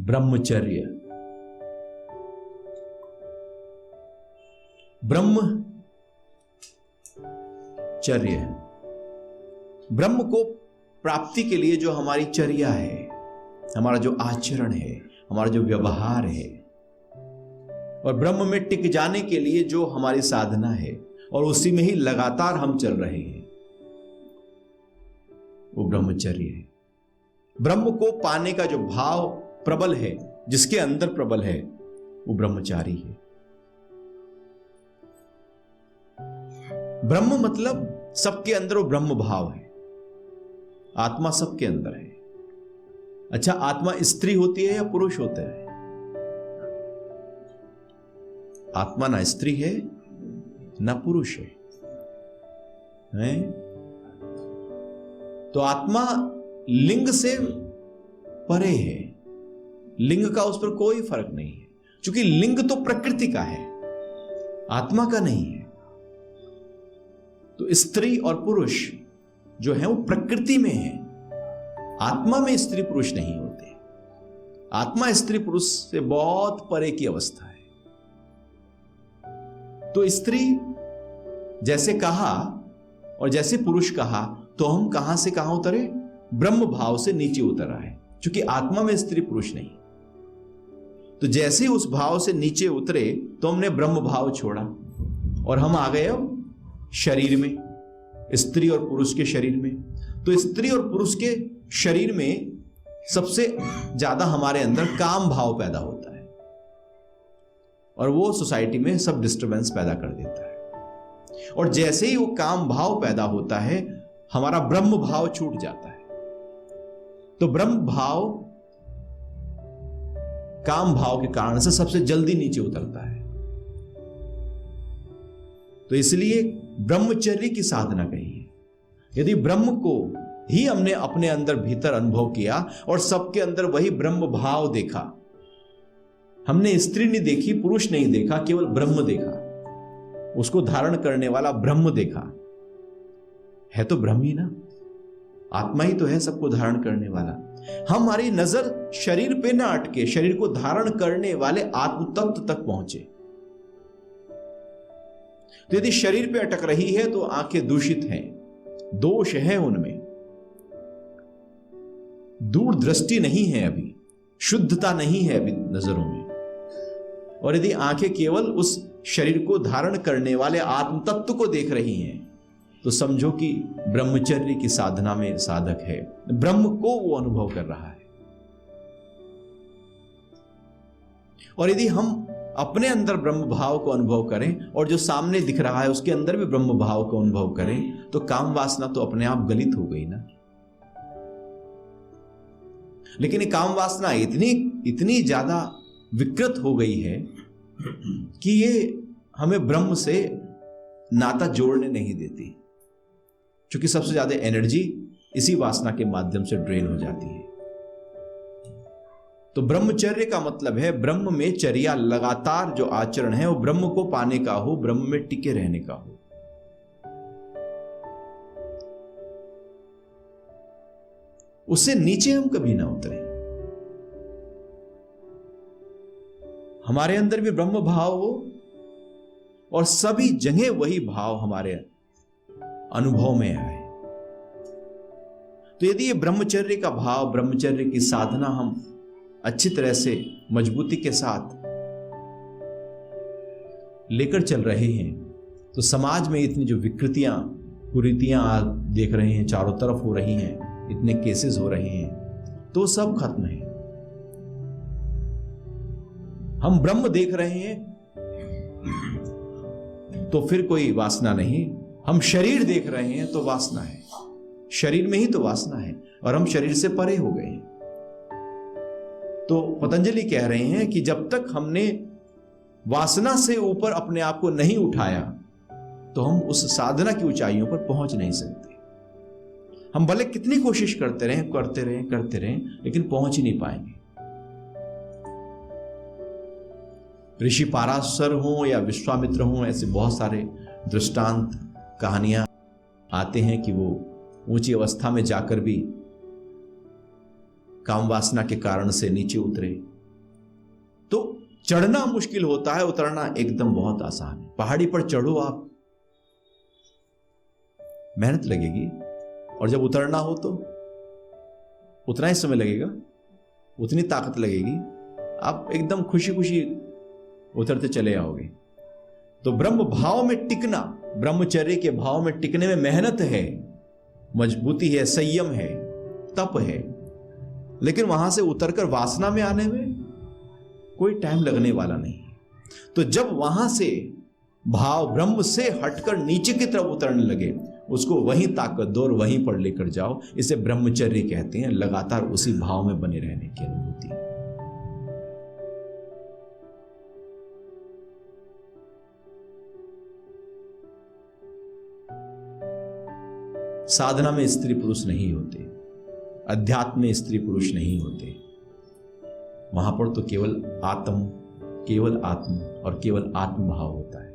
ब्रह्मचर्य। ब्रह्मचर्य, ब्रह्म को प्राप्ति के लिए जो हमारी चर्या है, हमारा जो आचरण है, हमारा जो व्यवहार है, और ब्रह्म में टिक जाने के लिए जो हमारी साधना है, और उसी में ही लगातार हम चल रहे हैं, वो ब्रह्मचर्य है। ब्रह्म को पाने का जो भाव प्रबल है, जिसके अंदर प्रबल है, वो ब्रह्मचारी है। ब्रह्म मतलब सबके अंदर वो ब्रह्म भाव है। आत्मा सबके अंदर है। अच्छा, आत्मा स्त्री होती है या पुरुष होता है? आत्मा ना स्त्री है ना पुरुष है, हैं? तो आत्मा लिंग से परे है। लिंग का उस पर कोई फर्क नहीं है, क्योंकि लिंग तो प्रकृति का है, आत्मा का नहीं है। तो स्त्री और पुरुष जो है वो प्रकृति में है, आत्मा में स्त्री पुरुष नहीं होते। आत्मा स्त्री पुरुष से बहुत परे की अवस्था है। तो स्त्री जैसे कहा और जैसे पुरुष कहा, तो हम कहां से कहां उतरे? ब्रह्म भाव से नीचे उतर आए, क्योंकि आत्मा में स्त्री पुरुष नहीं। तो जैसे ही उस भाव से नीचे उतरे तो हमने ब्रह्म भाव छोड़ा और हम आ गए अब शरीर में, स्त्री और पुरुष के शरीर में। तो स्त्री और पुरुष के शरीर में सबसे ज्यादा हमारे अंदर काम भाव पैदा होता है, और वो सोसाइटी में सब डिस्टरबेंस पैदा कर देता है। और जैसे ही वो काम भाव पैदा होता है, हमारा ब्रह्म भाव छूट जाता है। तो ब्रह्म भाव काम भाव के कारण से सबसे जल्दी नीचे उतरता है। तो इसलिए ब्रह्मचर्य की साधना कही है। यदि ब्रह्म को ही हमने अपने अंदर भीतर अनुभव किया और सबके अंदर वही ब्रह्म भाव देखा, हमने स्त्री नहीं देखी, पुरुष नहीं देखा, केवल ब्रह्म देखा, उसको धारण करने वाला ब्रह्म देखा, है तो ब्रह्म ही ना, आत्मा ही तो है सबको धारण करने वाला। हमारी नजर शरीर पे ना अटके, शरीर को धारण करने वाले आत्म तत्व तक पहुंचे। तो यदि शरीर पे अटक रही है तो आंखें दूषित हैं, दोष है उनमें, दूरदृष्टि नहीं है, अभी शुद्धता नहीं है अभी नजरों में। और यदि आंखें केवल उस शरीर को धारण करने वाले आत्म तत्व को देख रही हैं, तो समझो कि ब्रह्मचर्य की साधना में साधक है, ब्रह्म को वो अनुभव कर रहा है। और यदि हम अपने अंदर ब्रह्म भाव को अनुभव करें और जो सामने दिख रहा है उसके अंदर भी ब्रह्म भाव को अनुभव करें, तो काम वासना तो अपने आप गलित हो गई ना। लेकिन ये काम वासना इतनी ज्यादा विकृत हो गई है कि ये हमें ब्रह्म से नाता जोड़ने नहीं देती, क्योंकि सबसे ज्यादा एनर्जी इसी वासना के माध्यम से ड्रेन हो जाती है। तो ब्रह्मचर्य का मतलब है ब्रह्म में चर्या, लगातार जो आचरण है वो ब्रह्म को पाने का हो, ब्रह्म में टिके रहने का हो। उससे नीचे हम कभी ना उतरे। हमारे अंदर भी ब्रह्म भाव हो और सभी जगह वही भाव हमारे अनुभव में आए। तो यदि ये ब्रह्मचर्य का भाव, ब्रह्मचर्य की साधना हम अच्छी तरह से मजबूती के साथ लेकर चल रहे हैं, तो समाज में इतनी जो विकृतियां, कुरीतियां आप देख रहे हैं चारों तरफ हो रही हैं, इतने केसेस हो रहे हैं, तो सब खत्म है। हम ब्रह्म देख रहे हैं तो फिर कोई वासना नहीं। हम शरीर देख रहे हैं तो वासना है, शरीर में ही तो वासना है, और हम शरीर से परे हो गए हैं। तो पतंजलि कह रहे हैं कि जब तक हमने वासना से ऊपर अपने आप को नहीं उठाया, तो हम उस साधना की ऊंचाइयों पर पहुंच नहीं सकते। हम भले कितनी कोशिश करते रहें, लेकिन पहुंच ही नहीं पाएंगे। ऋषि पाराशर हों या विश्वामित्र हों, ऐसे बहुत सारे दृष्टांत, कहानियां आते हैं कि वो ऊंची अवस्था में जाकर भी काम वासना के कारण से नीचे उतरे, तो चढ़ना मुश्किल होता है, उतरना एकदम बहुत आसान है। पहाड़ी पर चढ़ो आप, मेहनत लगेगी, और जब उतरना हो तो उतना ही समय लगेगा, उतनी ताकत लगेगी, आप एकदम खुशी खुशी उतरते चले आओगे। तो ब्रह्म भाव में टिकना, ब्रह्मचर्य के भाव में टिकने में मेहनत है, मजबूती है, संयम है, तप है, लेकिन वहां से उतरकर वासना में आने में कोई टाइम लगने वाला नहीं। तो जब वहां से भाव ब्रह्म से हटकर नीचे की तरफ उतरने लगे, उसको वहीं ताकत दो और वहीं पर लेकर जाओ। इसे ब्रह्मचर्य कहते हैं, लगातार उसी भाव में बने रहने की अनुभूति। साधना में स्त्री पुरुष नहीं होते, अध्यात्म में स्त्री पुरुष नहीं होते, वहां पर तो केवल आत्म और केवल आत्म भाव होता है।